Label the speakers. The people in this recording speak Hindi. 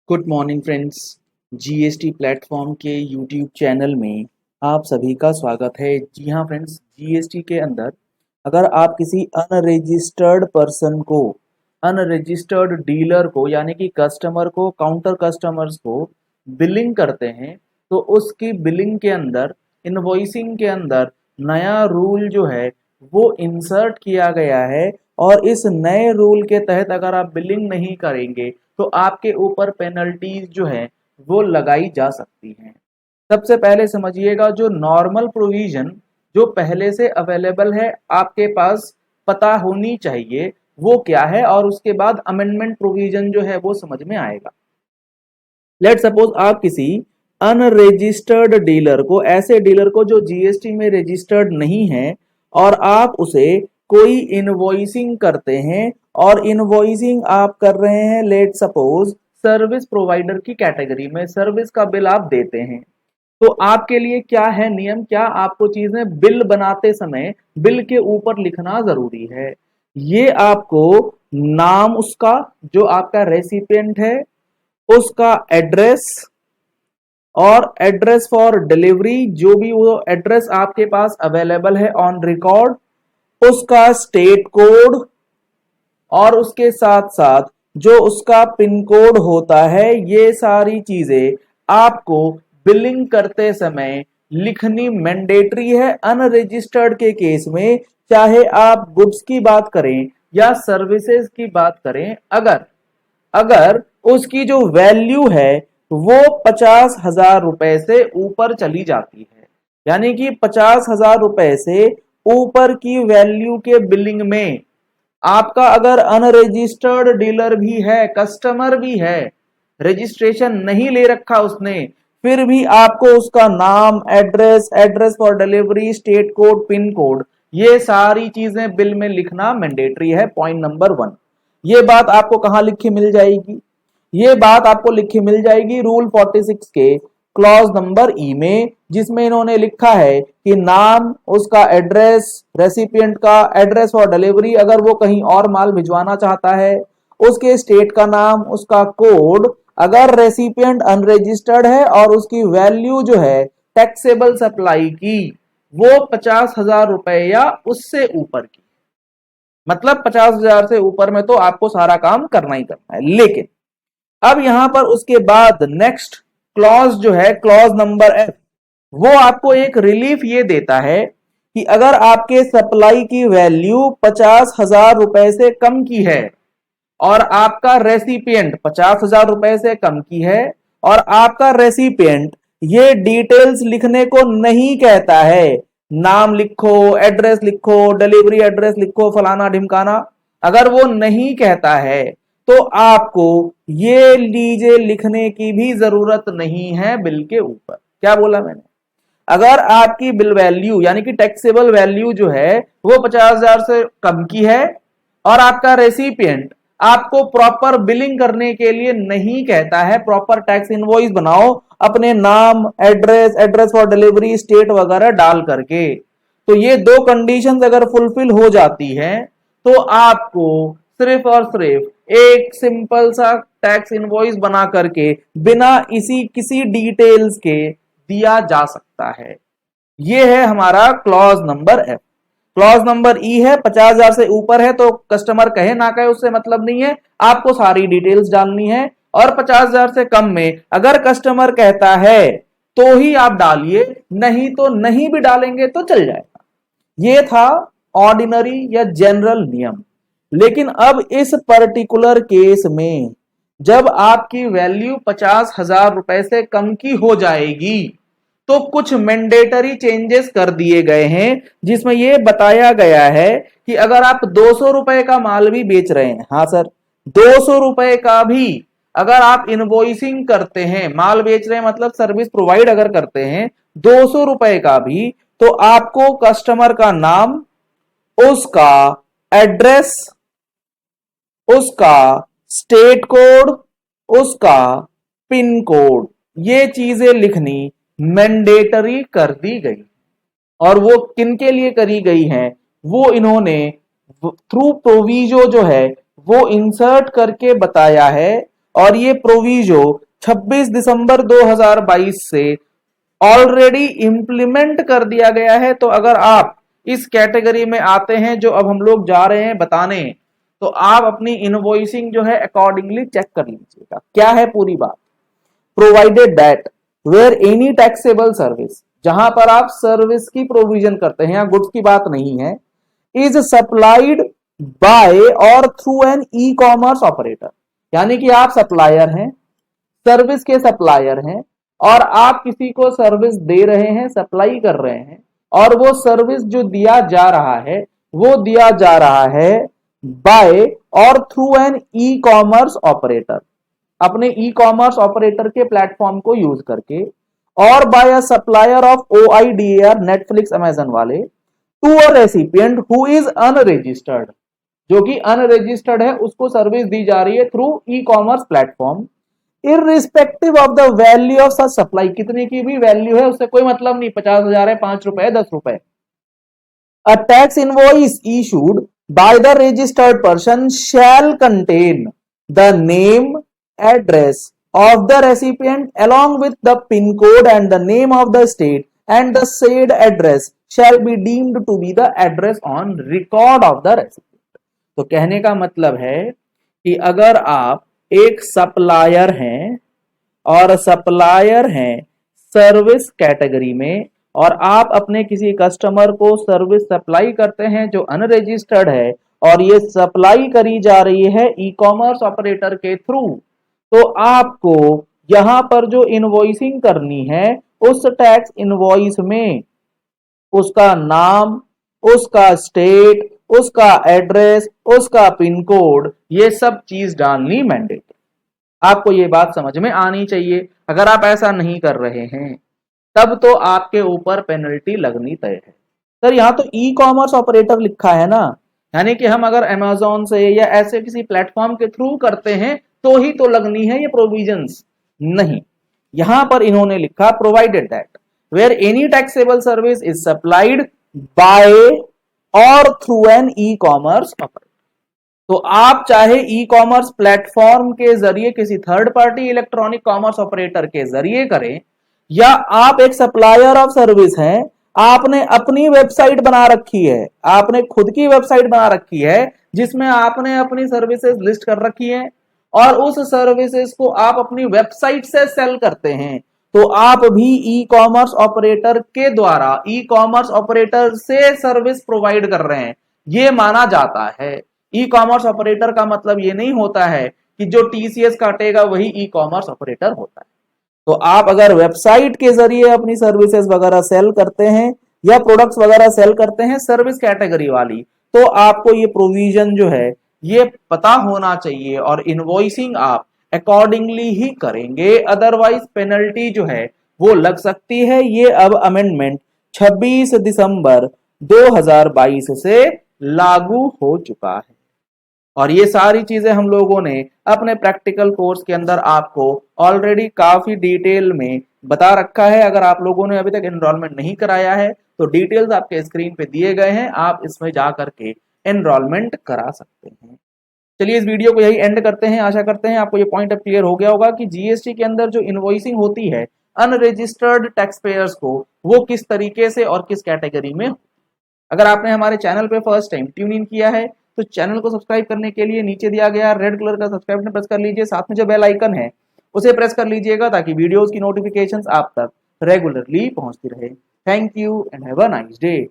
Speaker 1: Good morning friends. GST platform के यूट्यूब चैनल में आप सभी का स्वागत है। जी हाँ फ्रेंड्स, जीएसटी के अंदर अगर आप किसी अनरजिस्टर्ड पर्सन को, अनरजिस्टर्ड डीलर को यानी कि कस्टमर को, काउंटर कस्टमर्स को बिलिंग करते हैं तो उसकी बिलिंग के अंदर, इनवॉइसिंग के अंदर नया रूल जो है वो इंसर्ट किया गया है। और इस नए रूल के तहत अगर आप बिलिंग नहीं करेंगे तो आपके ऊपर पेनल्टीज जो है वो लगाई जा सकती हैं। सबसे पहले समझिएगा, जो नॉर्मल प्रोविजन जो पहले से अवेलेबल है आपके पास पता होनी चाहिए वो क्या है, और उसके बाद अमेंडमेंट प्रोविजन जो है वो समझ में आएगा। लेट सपोज आप किसी अनरजिस्टर्ड डीलर को, ऐसे डीलर को जो जीएसटी में रजिस्टर्ड नहीं है, और आप उसे कोई इनवॉइसिंग करते हैं, और इनवॉइसिंग आप कर रहे हैं लेट सपोज सर्विस प्रोवाइडर की कैटेगरी में, सर्विस का बिल आप देते हैं। तो आपके लिए क्या है नियम, क्या आपको चीजें बिल बनाते समय बिल के ऊपर लिखना जरूरी है। ये आपको नाम उसका, जो आपका रेसिपिएंट है, उसका एड्रेस, और एड्रेस फॉर डिलीवरी, जो भी वो एड्रेस आपके पास अवेलेबल है ऑन रिकॉर्ड, उसका स्टेट कोड, और उसके साथ साथ जो उसका पिन कोड होता है, ये सारी चीजें आपको बिलिंग करते समय लिखनी मैंडेटरी है। अनरजिस्टर्ड के केस में, चाहे आप गुड्स की बात करें या सर्विसेज की बात करें, अगर अगर उसकी जो वैल्यू है वो 50,000 रुपए से ऊपर चली जाती है, यानी कि 50,000 रुपए से ऊपर की वैल्यू के बिलिंग में आपका, अगर अनरजिस्टर्ड डीलर भी है, कस्टमर भी है, रजिस्ट्रेशन नहीं ले रखा उसने, फिर भी आपको उसका नाम, address, address for delivery, state code, pin code, ये सारी चीजें बिल में लिखना मैंडेटरी है। Point number 1। ये बात आपको कहां लिखी मिल जाएगी? ये बात आपको लिखी मिल जाएगी रूल 46 के क्लॉज नंबर ई में, जिसमें इन्होंने लिखा है कि नाम, उसका एड्रेस, रेसिपिएंट का एड्रेस फॉर डिलीवरी, अगर वो कहीं और माल भिजवाना चाहता है, उसके स्टेट का नाम, उसका कोड, अगर रेसिपिएंट अनरजिस्टर्ड है और उसकी वैल्यू जो है टैक्सेबल सप्लाई की वो 50,000 रुपए या उससे ऊपर की, मतलब 50,000 से ऊपर में तो आपको सारा काम करना ही करना है। लेकिन अब यहां पर उसके बाद नेक्स्ट क्लॉज जो है, क्लॉज नंबर एफ, वो आपको एक रिलीफ ये देता है कि अगर आपके सप्लाई की वैल्यू 50,000 रुपए से कम की है और आपका रेसिपिएंट 50,000 रुपए से कम की है, और आपका रेसिपिएंट ये डिटेल्स लिखने को नहीं कहता है, नाम लिखो, एड्रेस लिखो, डिलीवरी एड्रेस लिखो, फलाना ढिमकाना, अगर वो नहीं कहता है तो आपको ये लीजे लिखने की भी जरूरत नहीं है बिल के ऊपर। क्या बोला मैंने? अगर आपकी बिल वैल्यू यानी कि टैक्सेबल वैल्यू जो है वो 50,000 से कम की है, और आपका रेसिपिएंट आपको प्रॉपर बिलिंग करने के लिए नहीं कहता है, प्रॉपर टैक्स इनवॉइस बनाओ अपने नाम, address, address for delivery, state वगैरह डाल करके, तो ये दो कंडीशंस अगर फुलफिल हो जाती हैं तो आपको सिर्फ और सिर्फ एक सिंपल सा टैक्स इनवॉइस बना करके बिना इसी किसी डिटेल्स के दिया जा सकता है। ये है हमारा clause number F. Clause number ई है, 50,000 से ऊपर है तो कस्टमर कहे ना कहे उससे मतलब नहीं है, आपको सारी डिटेल्स डालनी है। और 50,000 से कम में अगर कस्टमर कहता है तो ही आप डालिए, नहीं तो नहीं भी डालेंगे तो चल जाएगा। ये था ऑर्डिनरी या जनरल नियम। लेकिन अब इस पर्टिकुलर केस में जब आपकी वैल्यू 50,000 रुपए से कम की हो जाएगी तो कुछ मैंडेटरी चेंजेस कर दिए गए हैं, जिसमें यह बताया गया है कि अगर आप 200 रुपए का माल भी बेच रहे हैं, हाँ सर, 200 रुपए का भी अगर आप इनवॉइसिंग करते हैं, माल बेच रहे हैं मतलब सर्विस प्रोवाइड अगर करते हैं 200 रुपए का भी, तो आपको कस्टमर का नाम, उसका एड्रेस, उसका स्टेट कोड, उसका पिन कोड, ये चीजें लिखनी मैंडेटरी कर दी गई। और वो किन के लिए करी गई है, वो इन्होंने थ्रू प्रोविजो जो है वो इंसर्ट करके बताया है। और ये प्रोविजो 26 दिसंबर 2022 से ऑलरेडी इंप्लीमेंट कर दिया गया है। तो अगर आप इस कैटेगरी में आते हैं जो अब हम लोग जा रहे हैं बताने, तो आप अपनी इनवॉइसिंग जो है अकॉर्डिंगली चेक कर लीजिएगा। क्या है पूरी बात? Provided that where any taxable service, जहां पर आप सर्विस की प्रोविजन करते हैं, यहां गुड्स की बात नहीं है, इज सप्लाइड बाय और through an e commerce operator, यानी कि आप सप्लायर हैं, सर्विस के सप्लायर हैं और आप किसी को सर्विस दे रहे हैं, सप्लाई कर रहे हैं, और वो सर्विस जो दिया जा रहा है वो दिया जा रहा है बाय और through an e commerce operator, अपने ई कॉमर्स ऑपरेटर के प्लेटफॉर्म को यूज करके, और by a supplier of OIDAR Netflix Amazon वाले to a recipient who is unregistered, जो कि अनरजिस्टर्ड है उसको सर्विस दी जा रही है through E commerce platform, irrespective of the value of such supply, कितने की भी वैल्यू है उससे कोई मतलब नहीं, 50,000 है, 5 रुपए, 10 रुपए। A tax invoice issued by the registered person shall contain the name, address of the recipient along with the pin code and the name of the state, and the said address shall be deemed to be the address on record of the recipient। तो कहने का मतलब है कि अगर आप एक सप्लायर हैं और सप्लायर हैं सर्विस कैटेगरी में, और आप अपने किसी कस्टमर को सर्विस सप्लाई करते हैं जो अनरजिस्टर्ड है, और ये सप्लाई करी जा रही है ई कॉमर्स ऑपरेटर के थ्रू, तो आपको यहां पर जो इनवॉइसिंग करनी है उस टैक्स इनवॉइस में उसका नाम, उसका स्टेट, उसका एड्रेस, उसका पिन कोड, ये सब चीज डालनी मैंडेटरी। आपको ये बात समझ में आनी चाहिए। अगर आप ऐसा नहीं कर रहे हैं तब तो आपके ऊपर पेनल्टी लगनी तय है। सर यहां तो ई कॉमर्स ऑपरेटर लिखा है ना, यानी कि हम अगर अमेजोन से या ऐसे किसी प्लेटफॉर्म के थ्रू करते हैं तो ही तो लगनी है ये प्रोविजंस, नहीं। यहां पर इन्होंने लिखा provided that where any taxable service is supplied by और through an e commerce operator. तो आप चाहे ई कॉमर्स प्लेटफॉर्म के जरिए किसी third party electronic commerce operator के जरिए करें, या आप एक सप्लायर ऑफ सर्विस हैं, आपने अपनी वेबसाइट बना रखी है, आपने खुद की वेबसाइट बना रखी है जिसमें आपने अपनी सर्विसेज लिस्ट कर रखी है, और उस सर्विसेज को आप अपनी वेबसाइट से सेल करते हैं, तो आप भी ई कॉमर्स ऑपरेटर के द्वारा ई कॉमर्स ऑपरेटर से सर्विस प्रोवाइड कर रहे हैं, ये माना जाता है। ई कॉमर्स ऑपरेटर का मतलब ये नहीं होता है कि जो TCS काटेगा वही ई कॉमर्स ऑपरेटर होता है। तो आप अगर वेबसाइट के जरिए अपनी सर्विसेज वगैरह सेल करते हैं या प्रोडक्ट्स वगैरह सेल करते हैं सर्विस कैटेगरी वाली, तो आपको ये प्रोविजन जो है ये पता होना चाहिए और इनवॉइसिंग आप अकॉर्डिंगली ही करेंगे, अदरवाइज पेनल्टी जो है वो लग सकती है। ये अब अमेंडमेंट 26 दिसंबर 2022 से लागू हो चुका है, और ये सारी चीजें हम लोगों ने अपने प्रैक्टिकल कोर्स के अंदर आपको ऑलरेडी काफी डिटेल में बता रखा है। अगर आप लोगों ने अभी तक एनरोलमेंट नहीं कराया है तो डिटेल्स आपके स्क्रीन पे दिए गए हैं, आप इसमें जा करके एनरोलमेंट करा सकते हैं। चलिए इस वीडियो को यही एंड करते हैं। आशा करते हैं आपको ये पॉइंट अब क्लियर हो गया होगा कि जीएसटी के अंदर जो इनवॉइसिंग होती है अनरजिस्टर्ड टैक्स पेयर्स को, वो किस तरीके से और किस कैटेगरी में। अगर आपने हमारे चैनल पे फर्स्ट टाइम ट्यून इन किया है तो चैनल को सब्सक्राइब करने के लिए नीचे दिया गया रेड कलर का सब्सक्राइब बटन प्रेस कर लीजिए, साथ में जो बेल आइकन है उसे प्रेस कर लीजिएगा ताकि वीडियोस की नोटिफिकेशंस आप तक रेगुलरली पहुंचती रहे। Thank you and have a nice day.